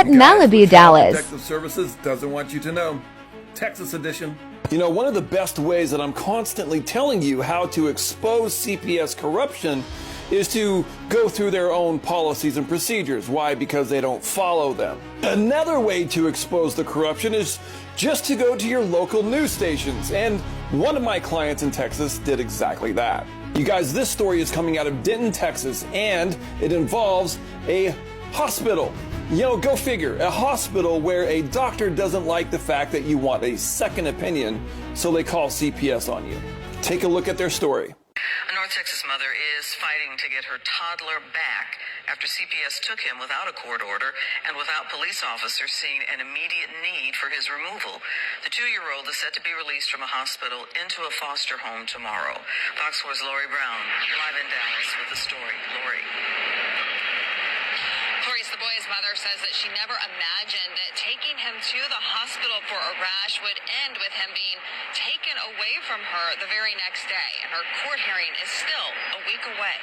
at Malibu, Dallas. Protective Services doesn't want you to know. Texas edition. You know, one of the best ways that I'm constantly telling you how to expose CPS corruption is to go through their own policies and procedures. Why? Because they don't follow them. Another way to expose the corruption is just to go to your local news stations. And one of my clients in Texas did exactly that. You guys, this story is coming out of Denton, Texas, and it involves a hospital. You know, go figure, a hospital where a doctor doesn't like the fact that you want a second opinion, so they call CPS on you. Take a look at their story. A North Texas mother is fighting to get her toddler back after CPS took him without a court order and without police officers seeing an immediate need for his removal. The 2-year-old is set to be released from a hospital into a foster home tomorrow. Fox 4's Lori Brown, live in Dallas with the story. Lori. The boy's mother says that she never imagined that taking him to the hospital for a rash would end with him being taken away from her the very next day. And her court hearing is still a week away.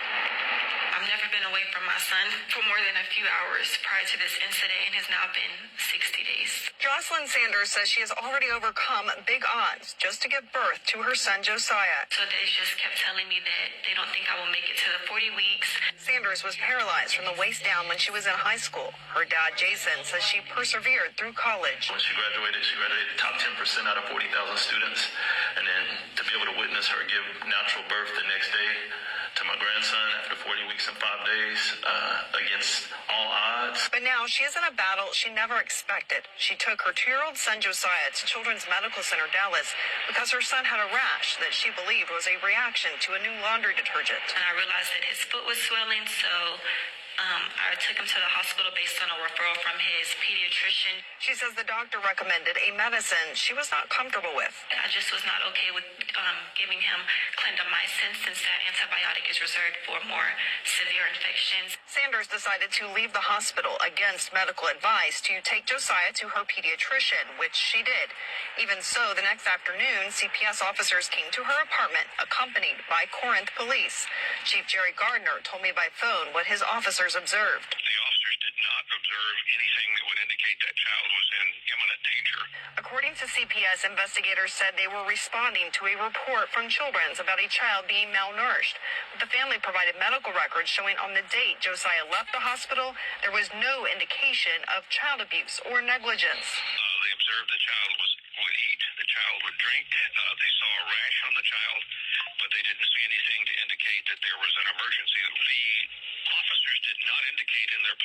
I've never been away from my son for more than a few hours prior to this incident. It has now been 60 days. Jocelyn Sanders says she has already overcome big odds just to give birth to her son Josiah. So they just kept telling me that they don't think I will make it to the 40 weeks. Sanders was paralyzed from the waist down when she was in high school. Her dad, Jason, says she persevered through college. When she graduated top 10% out of 40,000 students. And then to be able to witness her give natural birth the next day to my grandson after 40 weeks and 5 days against all odds. But now she is in a battle she never expected. She took her 2-year-old son Josiah to Children's Medical Center Dallas because her son had a rash that she believed was a reaction to a new laundry detergent. And I realized that his foot was swelling, so I took him to the hospital based on a referral from his pediatrician. She says the doctor recommended a medicine she was not comfortable with. I just was not okay with giving him clindamycin since that antibiotic is reserved for more severe infections. Sanders decided to leave the hospital against medical advice to take Josiah to her pediatrician, which she did. Even so, the next afternoon, CPS officers came to her apartment, accompanied by Corinth police. Chief Jerry Gardner told me by phone what his officers observed. The officers did not observe anything that would indicate that child was in imminent danger. According to CPS, investigators said they were responding to a report from Children's about a child being malnourished. But the family provided medical records showing on the date Josiah left the hospital, there was no indication of child abuse or negligence. They observed the child would eat, the child would drink. They saw a rash on the child, but they didn't see anything to indicate that there was an emergency. The officers did not indicate in their